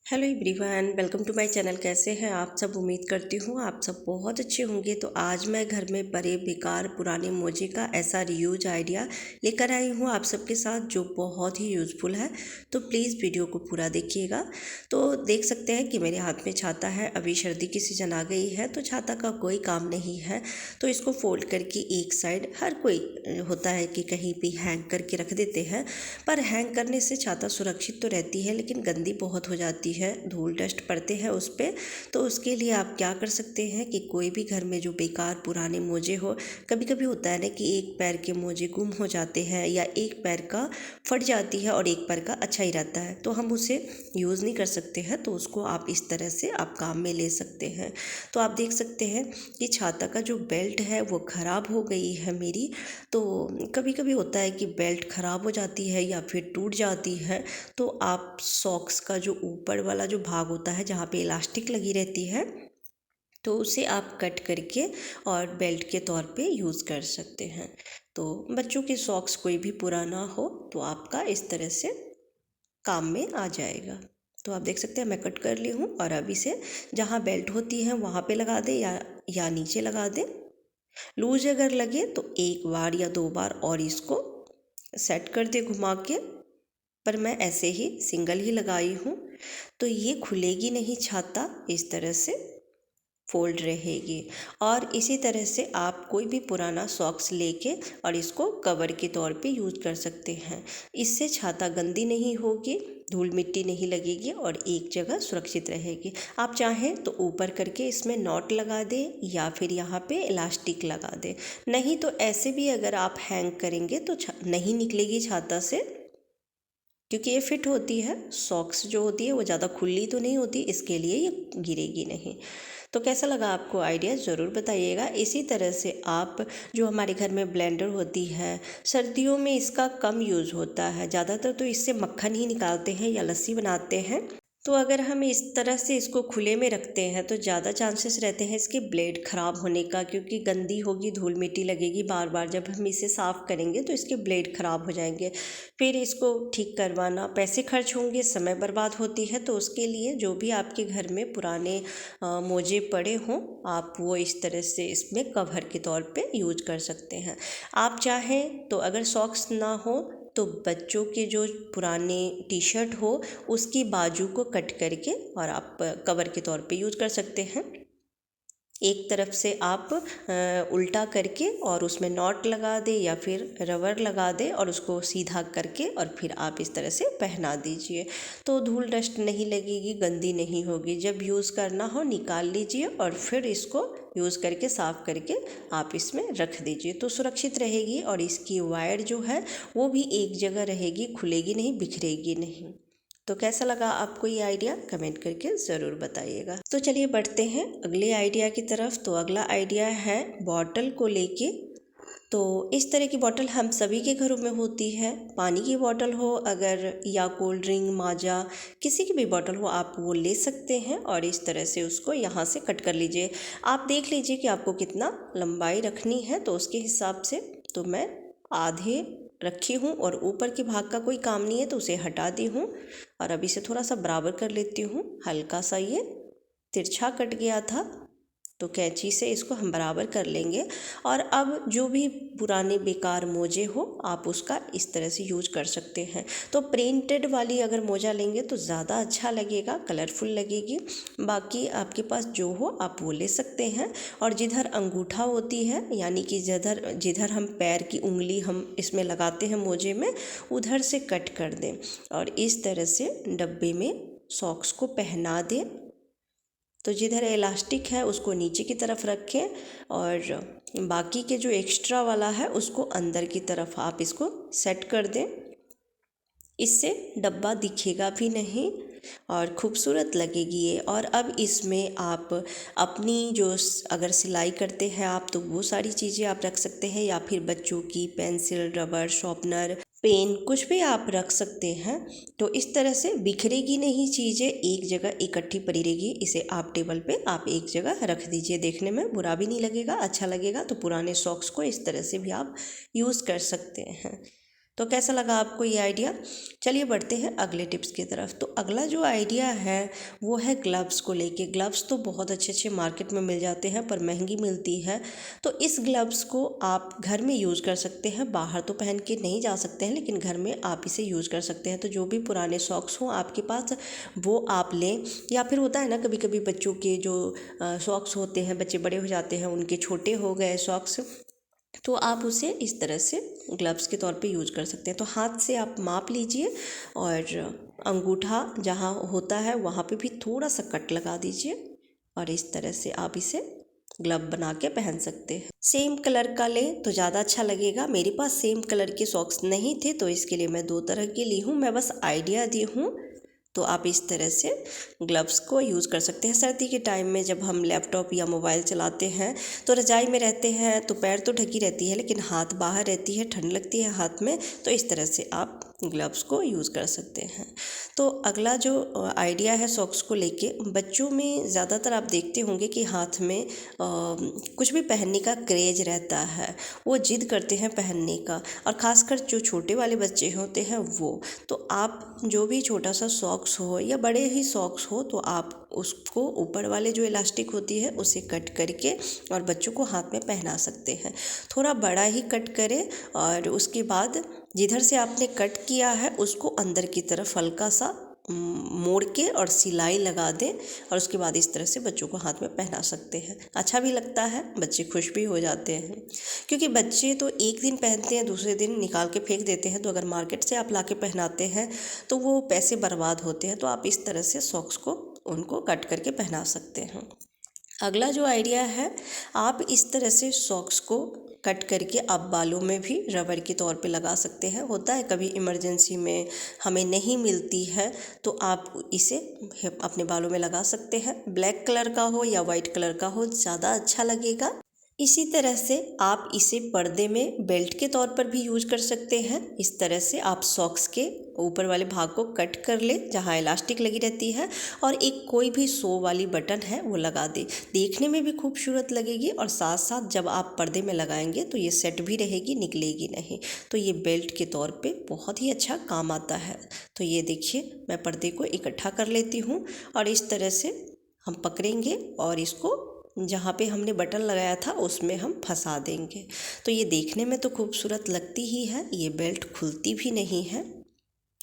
Hello everyone, welcome to my channel. कैसे हैं आप सब? उम्मीद करती हूँ आप सब बहुत अच्छे होंगे। तो आज मैं घर में पड़े बेकार पुराने मोजे का ऐसा रीयूज आइडिया लेकर आई हूँ आप सबके साथ, जो बहुत ही यूज़फुल है। तो प्लीज़ वीडियो को पूरा देखिएगा। तो देख सकते हैं कि मेरे हाथ में छाता है। अभी सर्दी की सीज़न आ गई है तो छाता का कोई काम नहीं है। तो इसको फोल्ड करके एक साइड, हर कोई होता है कि कहीं भी हैंग करके रख देते हैं, पर हैंग करने से छाता सुरक्षित तो रहती है लेकिन गंदी बहुत हो जाती है, धूल डस्ट पड़ते हैं उस पर। तो उसके लिए आप क्या कर सकते हैं कि कोई भी घर में जो बेकार पुराने मोजे हो, कभी कभी होता है ना कि एक पैर के मोजे गुम हो जाते हैं या एक पैर का फट जाती है और एक पैर का अच्छा ही रहता है, तो हम उसे यूज़ नहीं कर सकते हैं। तो उसको आप इस तरह से आप काम में ले सकते हैं। तो आप देख सकते हैं कि छाता का जो बेल्ट है वो ख़राब हो गई है मेरी। तो कभी कभी होता है कि बेल्ट ख़राब हो जाती है या फिर टूट जाती है, तो आप सॉक्स का जो ऊपर वाला जो भाग होता है जहाँ पे इलास्टिक लगी रहती है, तो उसे आप कट करके और बेल्ट के तौर पे यूज़ कर सकते हैं। तो बच्चों के सॉक्स कोई भी पुराना हो तो आपका इस तरह से काम में आ जाएगा। तो आप देख सकते हैं मैं कट कर ली हूँ और अब इसे जहाँ बेल्ट होती है वहाँ पे लगा दें या नीचे लगा दें। लूज अगर लगे तो एक बार या दो बार और इसको सेट कर दे घुमा के, पर मैं ऐसे ही सिंगल ही लगाई हूँ। तो ये खुलेगी नहीं छाता, इस तरह से फोल्ड रहेगी। और इसी तरह से आप कोई भी पुराना सॉक्स लेके और इसको कवर के तौर पे यूज़ कर सकते हैं। इससे छाता गंदी नहीं होगी, धूल मिट्टी नहीं लगेगी और एक जगह सुरक्षित रहेगी। आप चाहें तो ऊपर करके इसमें नॉट लगा दें या फिर यहाँ पे इलास्टिक लगा दें। नहीं तो ऐसे भी अगर आप हैंग करेंगे तो नहीं निकलेगी छाता से, क्योंकि ये फिट होती है। सॉक्स जो होती है वो ज़्यादा खुली तो नहीं होती, इसके लिए ये गिरेगी नहीं। तो कैसा लगा आपको आइडिया, ज़रूर बताइएगा। इसी तरह से आप, जो हमारे घर में ब्लेंडर होती है, सर्दियों में इसका कम यूज़ होता है, ज़्यादातर तो इससे मक्खन ही निकालते हैं या लस्सी बनाते हैं। तो अगर हम इस तरह से इसको खुले में रखते हैं तो ज़्यादा चांसेस रहते हैं इसके ब्लेड ख़राब होने का, क्योंकि गंदी होगी, धूल मिट्टी लगेगी, बार बार जब हम इसे साफ़ करेंगे तो इसके ब्लेड ख़राब हो जाएंगे। फिर इसको ठीक करवाना, पैसे खर्च होंगे, समय बर्बाद होती है। तो उसके लिए जो भी आपके घर में पुराने मोजे पड़े हों, आप वो इस तरह से इसमें कवर के तौर पे यूज कर सकते हैं। आप चाहें तो अगर सॉक्स ना हो तो बच्चों के जो पुराने टी शर्ट हो उसकी बाजू को कट करके और आप कवर के तौर पे यूज़ कर सकते हैं। एक तरफ से आप उल्टा करके और उसमें नॉट लगा दे या फिर रबर लगा दे और उसको सीधा करके और फिर आप इस तरह से पहना दीजिए। तो धूल डस्ट नहीं लगेगी, गंदी नहीं होगी। जब यूज़ करना हो निकाल लीजिए और फिर इसको यूज़ करके साफ़ करके आप इसमें रख दीजिए, तो सुरक्षित रहेगी। और इसकी वायर जो है वो भी एक जगह रहेगी, खुलेगी नहीं, बिखरेगी नहीं। तो कैसा लगा आपको ये आइडिया, कमेंट करके ज़रूर बताइएगा। तो चलिए बढ़ते हैं अगले आइडिया की तरफ। तो अगला आइडिया है बॉटल को लेके। तो इस तरह की बॉटल हम सभी के घरों में होती है। पानी की बॉटल हो अगर, या कोल्ड ड्रिंक, माजा, किसी की भी बॉटल हो, आप वो ले सकते हैं और इस तरह से उसको यहाँ से कट कर लीजिए। आप देख लीजिए कि आपको कितना लंबाई रखनी है, तो उसके हिसाब से। तो मैं आधे रखी हूँ और ऊपर के भाग का कोई काम नहीं है तो उसे हटा दी हूँ। और अब इसे थोड़ा सा बराबर कर लेती हूँ। हल्का सा ये तिरछा कट गया था तो कैंची से इसको हम बराबर कर लेंगे। और अब जो भी पुराने बेकार मोजे हो आप उसका इस तरह से यूज कर सकते हैं। तो प्रिंटेड वाली अगर मोजा लेंगे तो ज़्यादा अच्छा लगेगा, कलरफुल लगेगी। बाकी आपके पास जो हो आप वो ले सकते हैं। और जिधर अंगूठा होती है, यानी कि जिधर जिधर हम पैर की उंगली हम इसमें लगाते हैं मोजे में, उधर से कट कर दें और इस तरह से डब्बे में सॉक्स को पहना दें। तो जिधर इलास्टिक है उसको नीचे की तरफ रखें और बाकी के जो एक्स्ट्रा वाला है उसको अंदर की तरफ आप इसको सेट कर दें। इससे डब्बा दिखेगा भी नहीं और खूबसूरत लगेगी ये। और अब इसमें आप अपनी जो अगर सिलाई करते हैं आप तो वो सारी चीज़ें आप रख सकते हैं, या फिर बच्चों की पेंसिल, रबर, शॉर्पनर, पेन, कुछ भी आप रख सकते हैं। तो इस तरह से बिखरेगी नहीं, चीज़ें एक जगह इकट्ठी पड़ी रहेगी। इसे आप टेबल पे आप एक जगह रख दीजिए, देखने में बुरा भी नहीं लगेगा, अच्छा लगेगा। तो पुराने सॉक्स को इस तरह से भी आप यूज़ कर सकते हैं। तो कैसा लगा आपको ये आइडिया? चलिए बढ़ते हैं अगले टिप्स की तरफ। तो अगला जो आइडिया है वो है ग्लव्स को लेके। ग्लव्स तो बहुत अच्छे अच्छे मार्केट में मिल जाते हैं पर महंगी मिलती है। तो इस ग्लव्स को आप घर में यूज़ कर सकते हैं। बाहर तो पहन के नहीं जा सकते हैं लेकिन घर में आप इसे यूज़ कर सकते हैं। तो जो भी पुराने सॉक्स हों आपके पास वो आप लें, या फिर होता है ना कभी कभी बच्चों के जो सॉक्स होते हैं, बच्चे बड़े हो जाते हैं, उनके छोटे हो गए सॉक्स, तो आप उसे इस तरह से ग्लव्स के तौर पे यूज कर सकते हैं। तो हाथ से आप माप लीजिए और अंगूठा जहाँ होता है वहाँ पे भी थोड़ा सा कट लगा दीजिए और इस तरह से आप इसे ग्लव बना के पहन सकते हैं। सेम कलर का लें तो ज़्यादा अच्छा लगेगा। मेरे पास सेम कलर के सॉक्स नहीं थे तो इसके लिए मैं 2 तरह के ली हूँ। मैं बस आइडिया दी हूँ। तो आप इस तरह से ग्लव्स को यूज़ कर सकते हैं। सर्दी के टाइम में जब हम लैपटॉप या मोबाइल चलाते हैं तो रजाई में रहते हैं तो पैर तो ढकी रहती है लेकिन हाथ बाहर रहती है, ठंड लगती है हाथ में, तो इस तरह से आप ग्लव्स को यूज़ कर सकते हैं। तो अगला जो आइडिया है सॉक्स को लेके, बच्चों में ज़्यादातर आप देखते होंगे कि हाथ में कुछ भी पहनने का क्रेज रहता है, वो जिद करते हैं पहनने का, और ख़ासकर जो छोटे वाले बच्चे होते हैं वो। तो आप जो भी छोटा सा सॉक्स हो या बड़े ही सॉक्स हो तो आप उसको ऊपर वाले जो इलास्टिक होती है उसे कट करके और बच्चों को हाथ में पहना सकते हैं। थोड़ा बड़ा ही कट करें और उसके बाद जिधर से आपने कट किया है उसको अंदर की तरफ हल्का सा मोड़ के और सिलाई लगा दें और उसके बाद इस तरह से बच्चों को हाथ में पहना सकते हैं। अच्छा भी लगता है, बच्चे खुश भी हो जाते हैं, क्योंकि बच्चे तो एक दिन पहनते हैं दूसरे दिन निकाल के फेंक देते हैं। तो अगर मार्केट से आप ला के पहनाते हैं तो वो पैसे बर्बाद होते हैं। तो आप इस तरह से सॉक्स को उनको कट करके पहना सकते हैं। अगला जो आइडिया है, आप इस तरह से सॉक्स को कट करके आप बालों में भी रबर के तौर पे लगा सकते हैं। होता है कभी इमरजेंसी में हमें नहीं मिलती है तो आप इसे अपने बालों में लगा सकते हैं। ब्लैक कलर का हो या वाइट कलर का हो, ज़्यादा अच्छा लगेगा। इसी तरह से आप इसे पर्दे में बेल्ट के तौर पर भी यूज कर सकते हैं। इस तरह से आप सॉक्स के ऊपर वाले भाग को कट कर लें जहाँ इलास्टिक लगी रहती है और एक कोई भी शो वाली बटन है वो लगा दें। देखने में भी खूबसूरत लगेगी और साथ साथ जब आप पर्दे में लगाएंगे तो ये सेट भी रहेगी, निकलेगी नहीं। तो ये बेल्ट के तौर पे बहुत ही अच्छा काम आता है। तो ये देखिए, मैं पर्दे को इकट्ठा कर लेती हूँ और इस तरह से हम पकड़ेंगे और इसको जहाँ पे हमने बटन लगाया था उसमें हम फंसा देंगे। तो ये देखने में तो खूबसूरत लगती ही है, ये बेल्ट खुलती भी नहीं है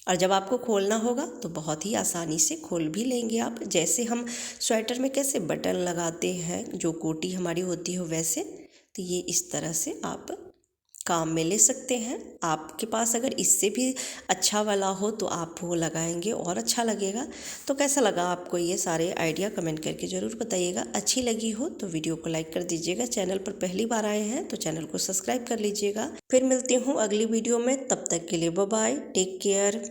और जब आपको खोलना होगा तो बहुत ही आसानी से खोल भी लेंगे आप। जैसे हम स्वेटर में कैसे बटन लगाते हैं, जो कोटी हमारी होती हो वैसे, तो ये इस तरह से आप काम में ले सकते हैं। आपके पास अगर इससे भी अच्छा वाला हो तो आप वो लगाएंगे और अच्छा लगेगा। तो कैसा लगा आपको ये सारे आइडिया, कमेंट करके ज़रूर बताइएगा। अच्छी लगी हो तो वीडियो को लाइक कर दीजिएगा। चैनल पर पहली बार आए हैं तो चैनल को सब्सक्राइब कर लीजिएगा। फिर मिलती हूँ अगली वीडियो में, तब तक के लिए बाय बाय, टेक केयर।